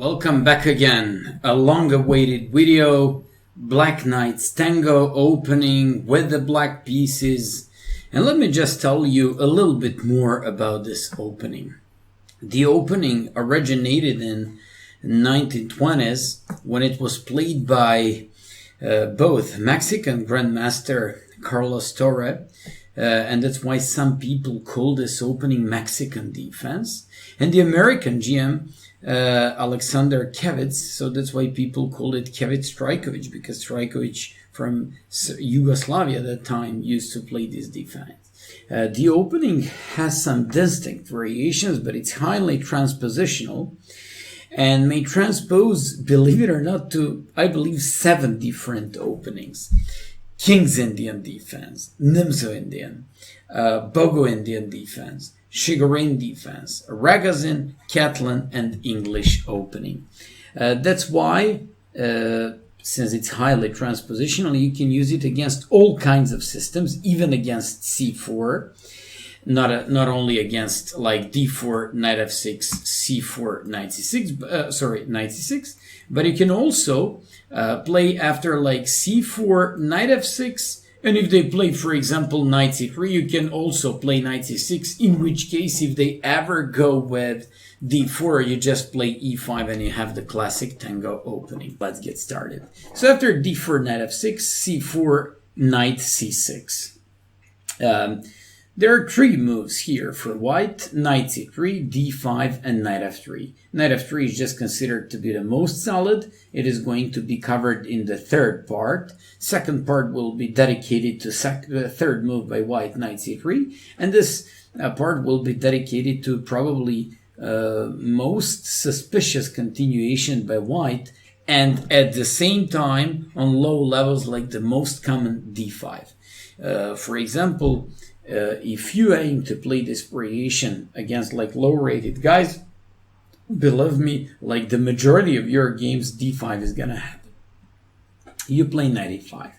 Welcome back again. A long-awaited video. Black Knight's Tango opening with the black pieces. And let me just tell you a little bit more about this opening. The opening originated in 1920s when it was played by both Mexican Grandmaster Carlos Torre, and that's why some people call this opening Mexican defense, and the American GM Alexander Kevitz, so that's why people call it Kevitz Strajkovic, because Strajkovic from Yugoslavia at that time used to play this defense. The opening has some distinct variations, but it's highly transpositional and may transpose, believe it or not, to, I believe, 7 different openings. King's Indian defense, Nimzo Indian, Bogo Indian defense, Shigarin defense, Ragozin, Catalan, and English opening. That's why, since it's highly transpositional, you can use it against all kinds of systems, even against c4, not only against like d4, knight f6, c4, knight c6, knight c6, but you can also play after like c4, knight f6. And if they play, for example, knight c3, you can also play knight c6, in which case, if they ever go with d4, you just play e5 and you have the classic Tango opening. Let's get started. So after d4, knight f6, c4, knight c6. There are 3 moves here for white: knight c3, d5, and knight f3. Knight f3 is just considered to be the most solid. It is going to be covered in the third part. Second part will be dedicated to the third move by white, knight c3. And this part will be dedicated to probably most suspicious continuation by white, and at the same time on low levels like the most common d5. For example, if you aim to play this variation against like low-rated guys, believe me, like the majority of your games, d5 is gonna happen. You play knight e5,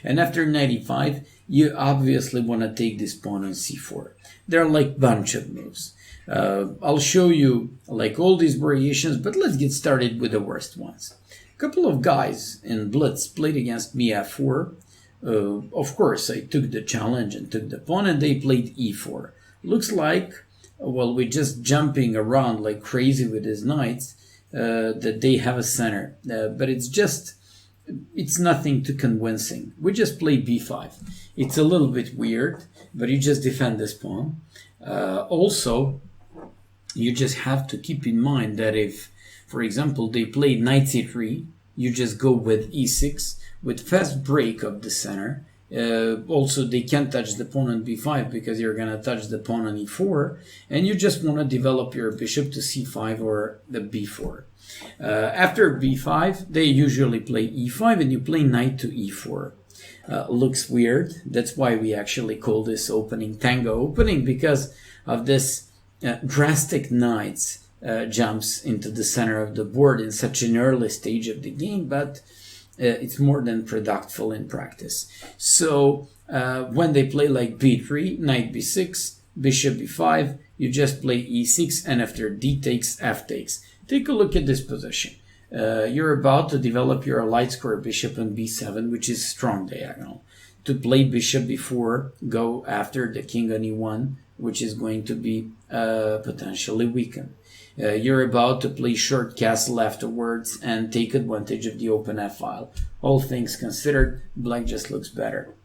and after knight e5, you obviously want to take this pawn on c4. There are like bunch of moves. I'll show you like all these variations, but let's get started with the worst ones. A couple of guys in Blitz played against me f4. Of course, I took the challenge and took the pawn, and they played e4. Looks like, well, we're just jumping around like crazy with his knights, that they have a center. But it's nothing too convincing. We just play b5. It's a little bit weird, but you just defend this pawn. Also, you just have to keep in mind that if, for example, they play knight c3, you just go with e6 with fast break of the center. Also, they can't touch the pawn on b5 because you're going to touch the pawn on e4, and you just want to develop your bishop to c5 or the b4. After b5, they usually play e5, and you play knight to e4. Looks weird. That's why we actually call this opening Tango opening, because of this drastic knights jumps into the center of the board in such an early stage of the game, but it's more than productive in practice. So when they play like b3, knight b6, bishop b5, you just play e6, and after d takes, f takes. Take a look at this position. You're about to develop your light square bishop on b7, which is strong diagonal. To play bishop b4, go after the king on e1, which is going to be potentially weakened. You're about to play short castle afterwards and take advantage of the open f-file. All things considered, black just looks better.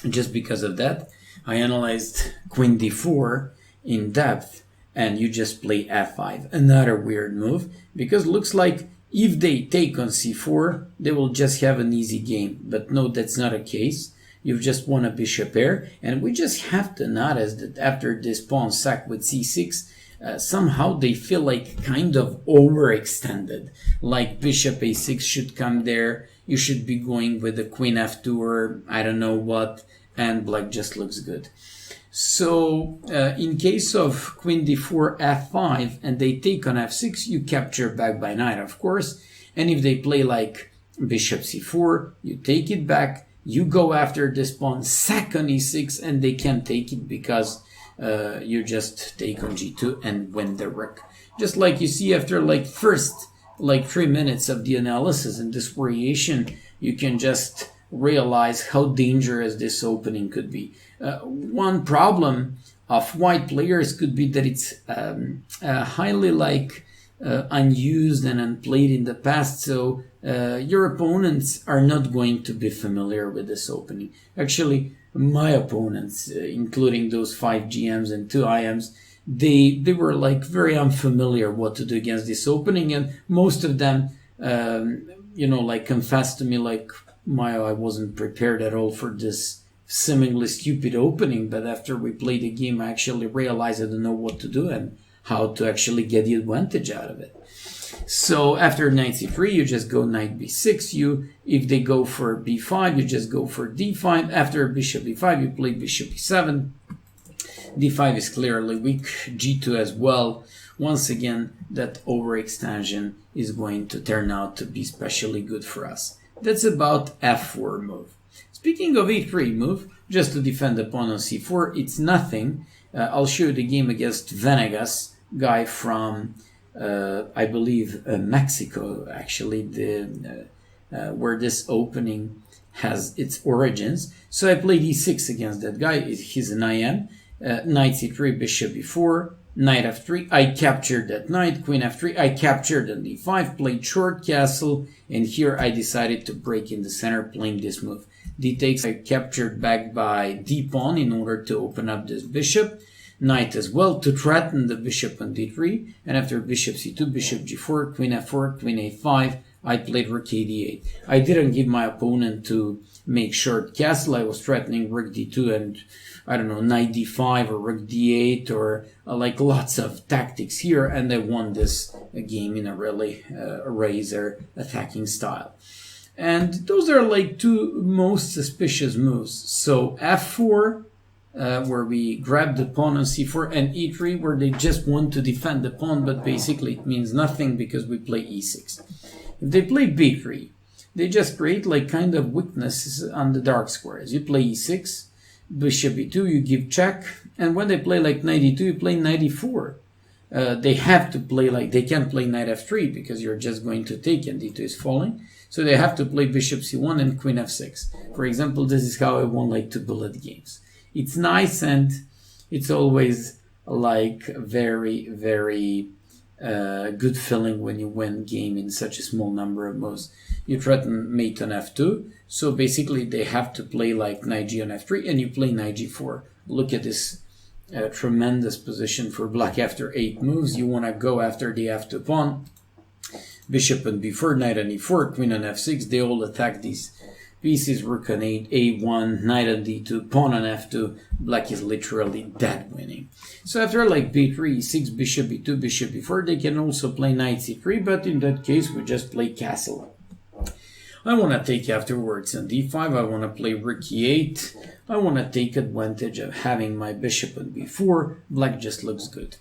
Just because of that, I analyzed queen d4 in depth, and you just play f5. Another weird move, because it looks like if they take on c4, they will just have an easy game. But no, that's not a case. You've just won a bishop pair, and we just have to notice that after this pawn sack with c6, somehow they feel like kind of overextended. Like bishop a6 should come there, you should be going with the queen f2 or I don't know what, and black just looks good. So in case of queen d4, f5, and they take on f6, you capture back by knight, of course. And if they play like bishop c4, you take it back, you go after this pawn, sack on e6, and they can't take it because you just take on g2 and win the rook. Just like you see after like first like 3 minutes of the analysis in this variation, you can just realize how dangerous this opening could be. One problem of white players could be that it's highly unused and unplayed in the past, so your opponents are not going to be familiar with this opening. Actually, my opponents, including those 5 GMs and 2 IMs, they were like very unfamiliar what to do against this opening, and most of them confessed to me like, Mayo, I wasn't prepared at all for this seemingly stupid opening, but after we played the game I actually realized I don't know what to do and how to actually get the advantage out of it. So after knight c3 you just go knight b6, if they go for b5 you just go for d5, after bishop e5 you play bishop e7, d5 is clearly weak, g2 as well. Once again, that overextension is going to turn out to be especially good for us. That's about f4 move. Speaking of e3 move, just to defend the pawn on c4, it's nothing. I'll show you the game against Venegas, guy from, I believe, Mexico, actually, where this opening has its origins. So I played e6 against that guy. He's an IM. Knight c3, bishop e4, knight f3. I captured that knight, queen f3. I captured on d5, played short castle, and here I decided to break in the center, playing this move. D takes, I captured back by d pawn in order to open up this bishop. Knight as well to threaten the bishop on d3, and after bishop c2, bishop g4, queen f4, queen a5, I played rook a8. I didn't give my opponent to make short castle. I was threatening rook d2 and, I don't know, knight d5 or rook d8 or like lots of tactics here, and I won this game in a really razor attacking style. And those are like 2 most suspicious moves. So f4, where we grab the pawn on c4, and e3, where they just want to defend the pawn, but basically it means nothing because we play e6. If they play b3, they just create like kind of weaknesses on the dark squares. You play e6, bishop e2, you give check, and when they play like knight e2, you play knight e4. They have to play like, they can't play knight f3 because you're just going to take and d2 is falling. So they have to play bishop c1 and queen f6. For example, this is how I won like 2 bullet games. It's nice and it's always like very, very good feeling when you win game in such a small number of moves. You threaten mate on f2, so basically they have to play like knight g on f3, and you play knight g4. Look at this tremendous position for black after 8 moves. You want to go after the f2 pawn, bishop on b4, knight on e4, queen on f6. They all attack these pieces, rook on 8, a1, knight on d2, pawn on f2. Black is literally dead winning. So after like b3, e6, bishop e2, bishop e4, they can also play knight c3, but in that case we just play castle. I want to take afterwards on d5, I want to play rook e8, I want to take advantage of having my bishop on b4, black just looks good.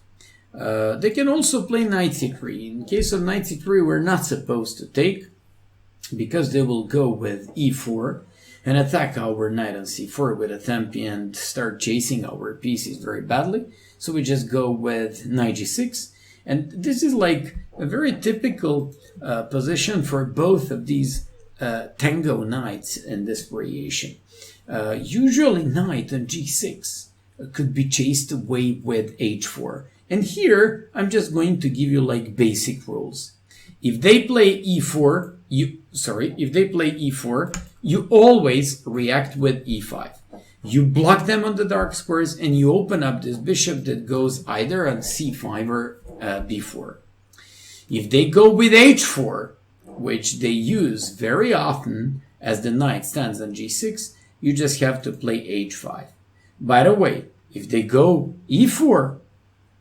They can also play knight c3. In case of knight c3, we're not supposed to take, because they will go with e4 and attack our knight on c4 with a tempi and start chasing our pieces very badly. So we just go with knight g6, and this is like a very typical position for both of these Tango knights in this variation. Usually knight on g6 could be chased away with h4. And here I'm just going to give you like basic rules. If they play e4, you always react with e5. You block them on the dark squares and you open up this bishop that goes either on c5 or b4. If they go with h4, which they use very often as the knight stands on g6, you just have to play h5. By the way, if they go e4,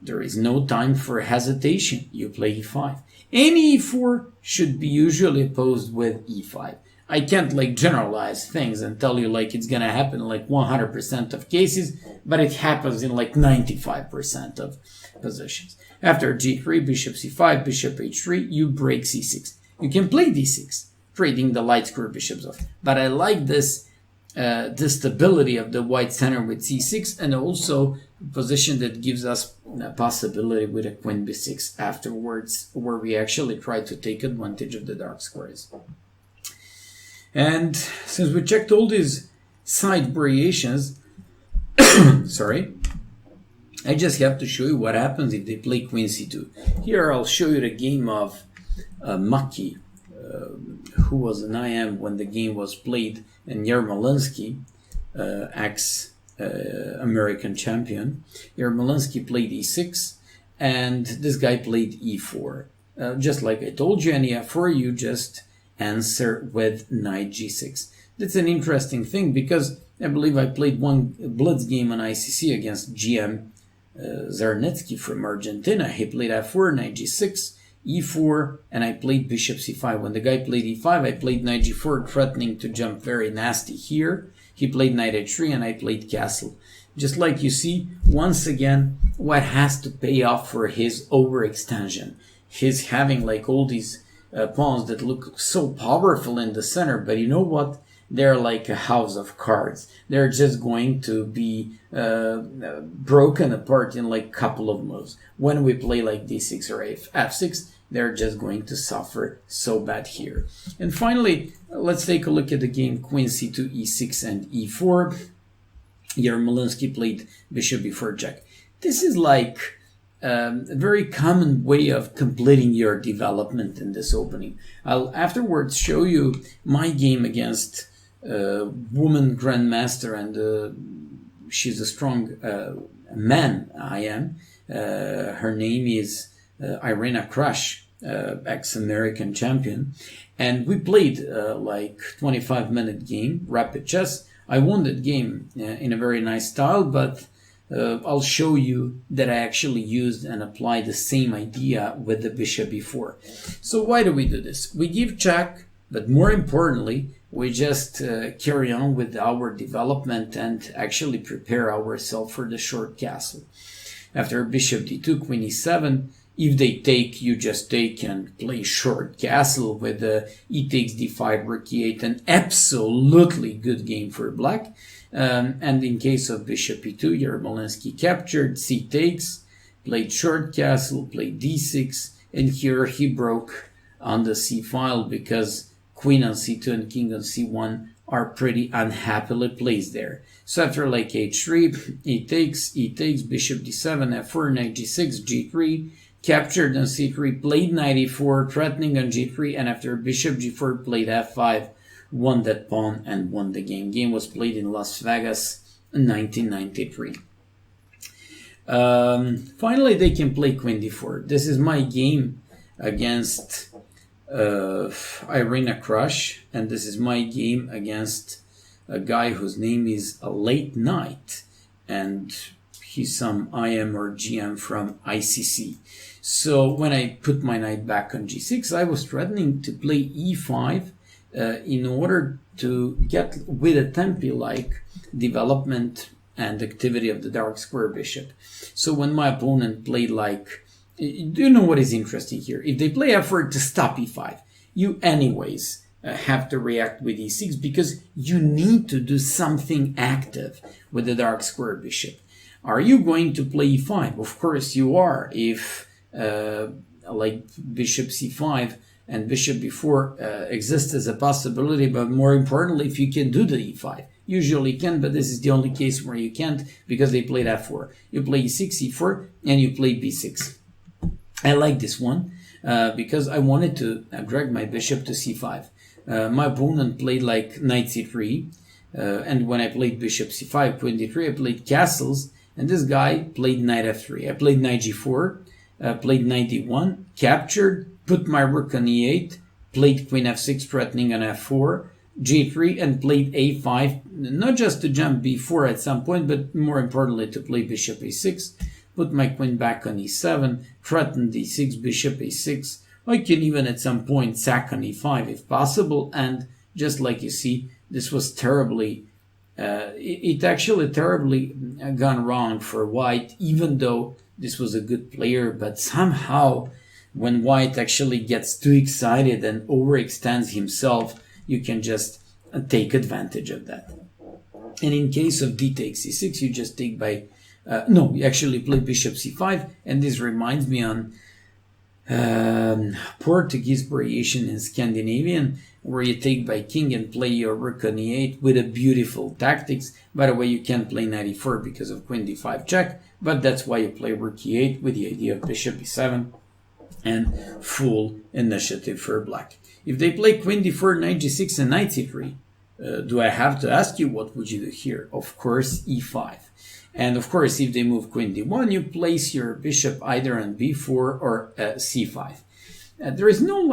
there is no time for hesitation. You play e5. Any e4 should be usually opposed with e5. I can't like generalize things and tell you like it's gonna happen in like 100% of cases, but it happens in like 95% of positions. After g3, bishop c5, bishop h3, you break c6. You can play d6, trading the light square bishops off. But I like this stability of the white center with c6, and also position that gives us a possibility with a queen b6 afterwards, where we actually try to take advantage of the dark squares. And since we checked all these side variations, sorry, I just have to show you what happens if they play queen c2. Here I'll show you the game of Maki, who was an IM when the game was played, and Yermolinsky, ex-American champion. Yermolinsky played e6, and this guy played e4. Just like I told you, in e4 you just answer with knight g6. That's an interesting thing, because I believe I played one blitz game on ICC against GM Zarnetsky from Argentina. He played f4, knight g6, e4, and I played bishop c5. When the guy played e5, I played knight g4, threatening to jump very nasty here. He played knight h3, and I played castle. Just like you see, once again, what has to pay off for his overextension. He's having like all these pawns that look so powerful in the center, but you know what? They're like a house of cards. They're just going to be broken apart in like a couple of moves. When we play like d6 or f6, they're just going to suffer so bad here. And finally, let's take a look at the game queen c2, e6, and e4. Yermolinsky played bishop before jack. This is like a very common way of completing your development in this opening. I'll afterwards show you my game against woman grandmaster, and she's a strong man. I am. Her name is Irina Krush, ex-American champion, and we played like 25-minute game, rapid chess. I won that game in a very nice style, but I'll show you that I actually used and applied the same idea with the bishop before. So why do we do this? We give check, but more importantly, we just carry on with our development and actually prepare ourselves for the short castle. After bishop d2, queen e7, if they take, you just take and play short castle with e takes d5, rook e8, an absolutely good game for black. And in case of bishop e2, Yermolinsky captured, c takes, played short castle, played d6, and here he broke on the c file because queen on c2 and king on c1 are pretty unhappily placed there. So after like h3, e takes, bishop d7, f4, knight g6, g3, captured on c3, played knight e4, threatening on g3, and after bishop g4 played f5, won that pawn and won the game. Game was played in Las Vegas in 1993. Finally, they can play queen d4. This is my game against Irina Krush, and this is my game against a guy whose name is a late night, and he's some IM or GM from ICC. So when I put my knight back on g6, I was threatening to play e5 in order to get with a tempi-like development and activity of the dark square bishop. So when my opponent played like, do you know what is interesting here? If they play f4 to stop e5, you anyways have to react with e6 because you need to do something active with the dark square bishop. Are you going to play e5? Of course you are. If like bishop c5 and bishop b4 exists as a possibility, but more importantly, if you can do the e5. Usually you can, but this is the only case where you can't because they played f4. You play e6, e4, and you play b6. I like this one because I wanted to drag my bishop to c5. My opponent played like knight c3, and when I played bishop c5, queen d3, I played castles, and this guy played knight f3. I played knight g4, played knight d1, captured, put my rook on e8, played queen f6, threatening on f4, g3, and played a5, not just to jump b4 at some point, but more importantly to play bishop a6, put my queen back on e7, threaten d6, bishop a6. I can even at some point sack on e5 if possible, and just like you see, this was terribly, it actually terribly gone wrong for white, even though this was a good player, but somehow when white actually gets too excited and overextends himself, you can just take advantage of that. And in case of d takes e6, you just take by no, you actually play bishop c5, and this reminds me on Portuguese variation in Scandinavian, where you take by king and play your rook on e8 with a beautiful tactics. By the way, you can't play knight e4 because of queen d5 check, but that's why you play rook e8 with the idea of bishop e7 and full initiative for black. If they play queen d4, knight g6, and knight c3, do I have to ask you what would you do here? Of course, e5. And of course, if they move queen d1, you place your bishop either on b4 or c5. There is no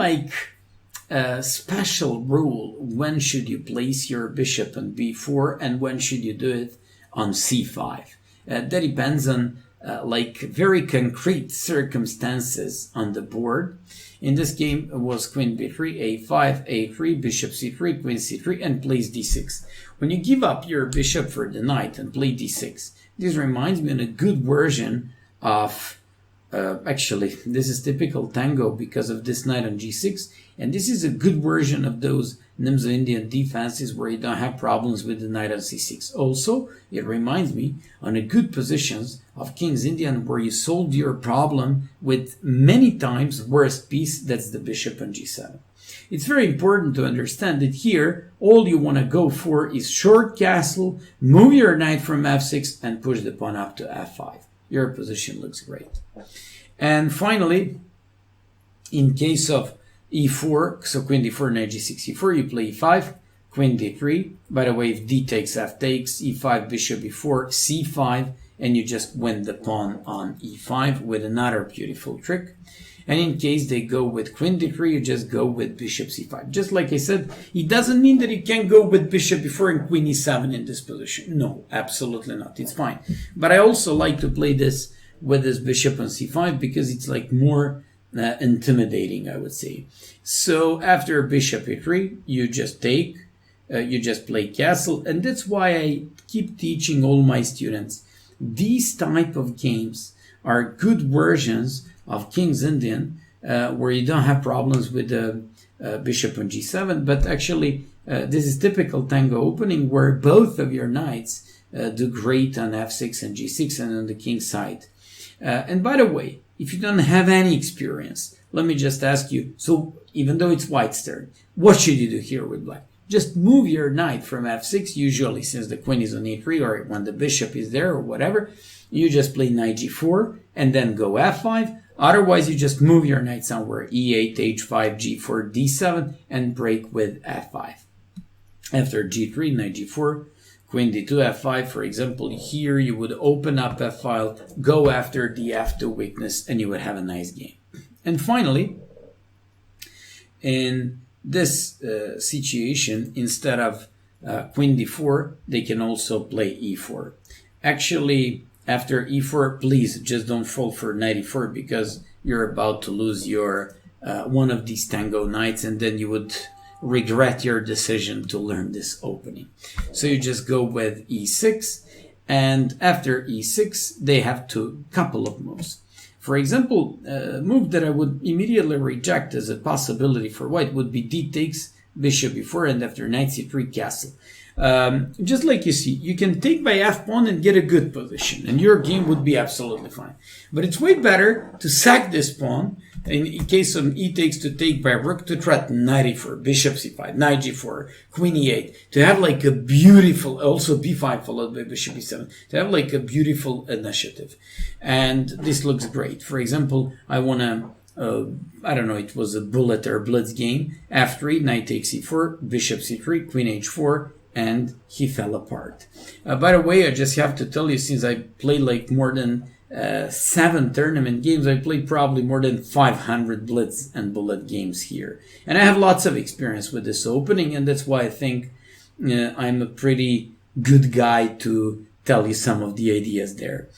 special rule when should you place your bishop on b4 and when should you do it on c5. That depends on very concrete circumstances on the board. In this game, it was queen b3, a5, a3, bishop c3, queen c3, and plays d6. When you give up your bishop for the knight and play d6, this reminds me of a good version of, actually, this is typical Tango because of this knight on g6, and this is a good version of those Nimzo Indian defenses where you don't have problems with the knight on c6. Also, it reminds me on a good positions of King's Indian where you solved your problem with many times worst piece, that's the bishop on g7. It's very important to understand that here, all you want to go for is short castle, move your knight from f6, and push the pawn up to f5. Your position looks great. And finally, in case of e4, so queen d4, knight g6, e4, you play e5, queen d3. By the way, if d takes, f takes, e5, bishop e4, c5, and you just win the pawn on e5 with another beautiful trick. And in case they go with queen d3, you just go with bishop c5. Just like I said, it doesn't mean that you can go with bishop e4 and queen e7 in this position. No, absolutely not. It's fine. But I also like to play this with this bishop on c5 because it's more intimidating, I would say. So after bishop e3, you just take, you just play castle. And that's why I keep teaching all my students. These type of games are good versions of King's Indian, where you don't have problems with the bishop on g7, but actually this is typical Tango opening where both of your knights do great on f6 and g6 and on the king's side. And by the way, if you don't have any experience, let me just ask you, so even though it's white's turn, what should you do here with black? Just move your knight from f6, usually since the queen is on e3 or when the bishop is there or whatever, you just play knight g4 and then go f5. Otherwise, you just move your knight somewhere, e8, h5, g4, d7, and break with f5. After g3, knight g4, queen d2, f5, for example, here you would open up f-file, go after the f2 weakness, and you would have a nice game. And finally, in this situation, instead of queen d4, they can also play e4. Actually, after e4, please just don't fall for knight e4 because you're about to lose your one of these Tango knights and then you would regret your decision to learn this opening. So you just go with e6, and after e6, they have couple of moves. For example, a move that I would immediately reject as a possibility for white would be d takes, bishop e4, and after knight c3, castle. Just like you see, you can take by f-pawn and get a good position, and your game would be absolutely fine. But it's way better to sack this pawn, in case of e takes, to take by rook, to threaten knight e4, bishop c5, knight g4, queen e8, to have a beautiful, also b5 followed by bishop e7, to have a beautiful initiative. And this looks great. For example, I want to I don't know, it was a bullet or blitz game. f3, knight takes e4, bishop c3, queen h4, and he fell apart. By the way, I just have to tell you, since I played more than 7 tournament games, I played probably more than 500 blitz and bullet games here. And I have lots of experience with this opening, and that's why I think I'm a pretty good guy to tell you some of the ideas there.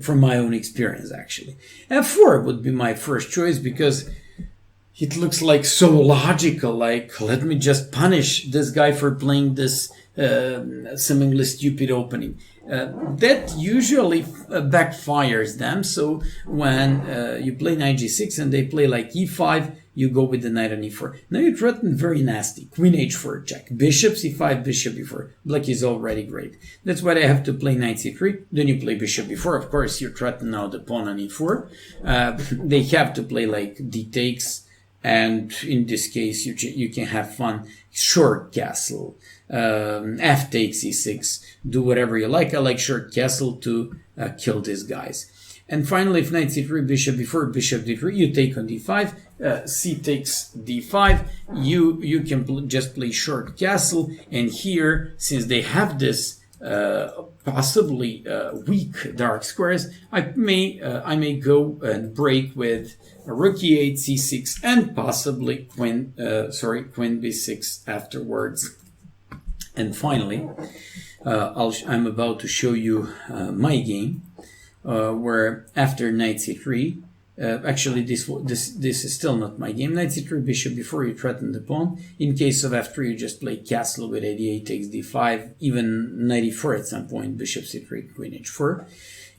From my own experience, actually. f4 would be my first choice because it looks so logical, let me just punish this guy for playing this seemingly stupid opening. That usually backfires them, so when you play knight g6 and they play e5, you go with the knight on e4. Now you threaten very nasty. Queen h4 check. Bishop c5, bishop e4. Black is already great. That's why I have to play knight c3. Then you play bishop e4. Of course, you threaten now the pawn on e4. They have to play like d takes. And in this case, you can have fun. Short castle, f takes e6, do whatever you like. I like short castle to kill these guys. And finally, if knight c3, bishop e4, bishop d3, you take on d5, c takes d5, you can just play short castle. And here, since they have this possibly weak dark squares, I may go and break with rook e8, c6, and possibly queen b6 afterwards. And finally, I'm about to show you my game, where after knight c3, actually this is still not my game. Knight c3, bishop e4, you threaten the pawn. In case of f3, you just play castle with a8 takes d5, even knight e4 at some point, bishop c3, queen h4.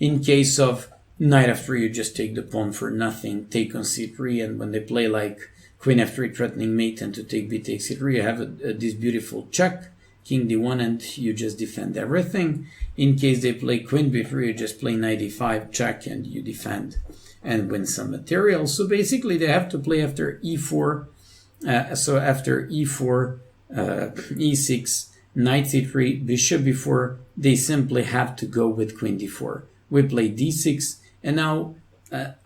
In case of knight f3, you just take the pawn for nothing, take on c3, and when they play like queen f3 threatening mate and to take b takes c3, you have this beautiful check, king d1, and you just defend everything. In case they play queen b3, you just play knight e5, check, and you defend and win some material. So basically they have to play after e4, so after e4, e6, knight c3, bishop b4, they simply have to go with queen d4. We play d6, and now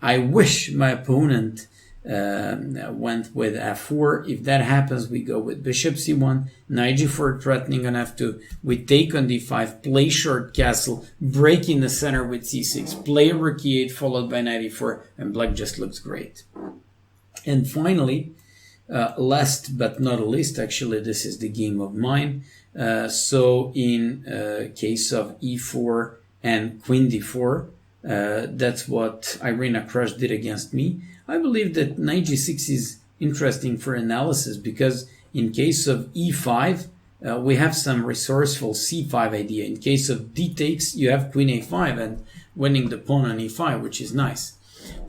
I wish my opponent went with f4. If that happens, we go with bishop c1, knight g4 threatening on f2, we take on d5, play short castle, break in the center with c6, play rook e8 followed by knight e4, and black just looks great. And finally, last but not least, actually this is the game of mine. So in case of e4 and queen d4, that's what Irina Krush did against me. I believe that knight g6 is interesting for analysis because in case of e5, we have some resourceful c5 idea. In case of d takes, you have queen a5 and winning the pawn on e5, which is nice.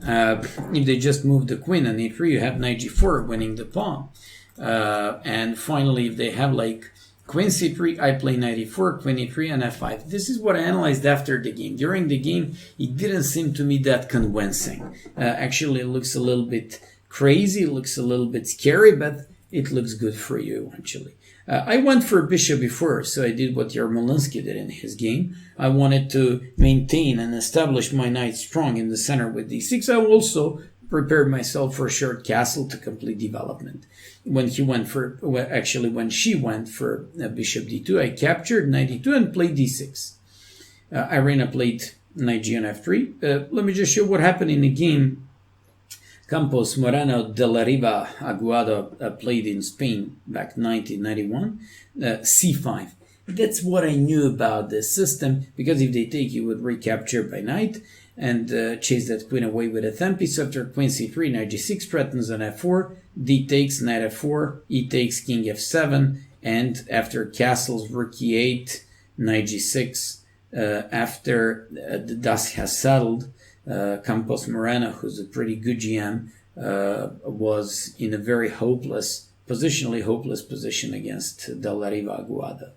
If they just move the queen on e3, you have knight g4 winning the pawn. And finally, if they have like queen c3, I play knight e4, queen e3, and f5. This is what I analyzed after the game. During the game, it didn't seem to me that convincing. Actually, it looks a little bit crazy, it looks a little bit scary, but it looks good for you, actually. I went for bishop e4, so I did what Yarmolinsky did in his game. I wanted to maintain and establish my knight strong in the center with d6. I also prepared myself for a short castle to complete development. When she went for bishop d2, I captured knight d2 and played d6. Irina played knight g on f3. Let me just show what happened in the game. Campos Moreno de la Riva Aguado played in Spain back 1991. c5. That's what I knew about this system, because if they take, you would recapture by knight and chase that queen away with a tempi. So after queen c3, knight g6 threatens on f4, d takes, knight f4, e takes, king f7, and after castles, rook e8, knight g6, after the dust has settled, Campos Moreno, who's a pretty good GM, was in a very positionally hopeless position against De La Riva Aguada.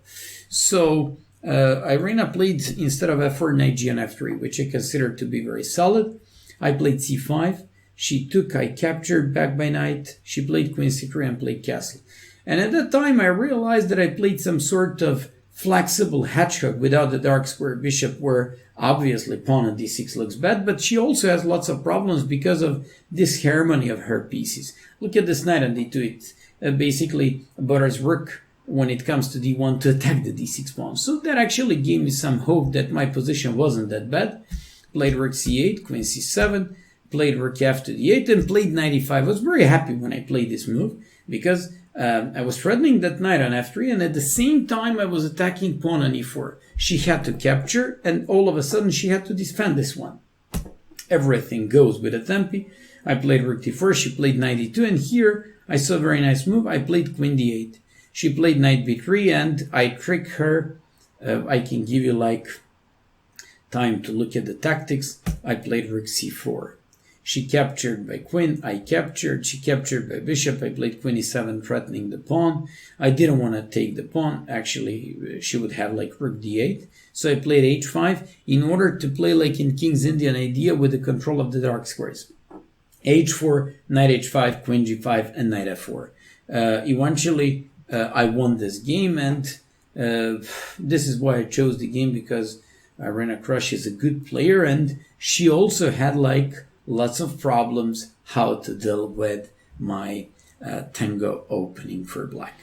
So Irina played, instead of f4, knight g on f3, which I considered to be very solid. I played c5. She took, I captured back by knight. She played queen c3 and played castle. And at that time, I realized that I played some sort of flexible hedgehog without the dark square bishop, where obviously pawn on d6 looks bad, but she also has lots of problems because of this harmony of her pieces. Look at this knight on d2. It basically bothers rook when it comes to d1 to attack the d6 pawn. So that actually gave me some hope that my position wasn't that bad. Played rook c8, queen c7, played rook f to d8, and played knight e5. I was very happy when I played this move because I was threatening that knight on f3, and at the same time I was attacking pawn on e4. She had to capture, and all of a sudden she had to defend this one. Everything goes with a tempi. I played rook d4, she played knight e2, and here I saw a very nice move. I played queen d8. She played knight b3, and I tricked her. I can give you like time to look at the tactics. I played rook c4. She captured by queen, I captured, she captured by bishop, I played queen e7 threatening the pawn. I didn't want to take the pawn, actually she would have like rook d8. So I played h5 in order to play like in King's Indian idea with the control of the dark squares. h4, knight h5, queen g5, and knight f4. Eventually, I won this game, and this is why I chose the game, because Irina Krush is a good player, and she also had like lots of problems how to deal with my Tango opening for black.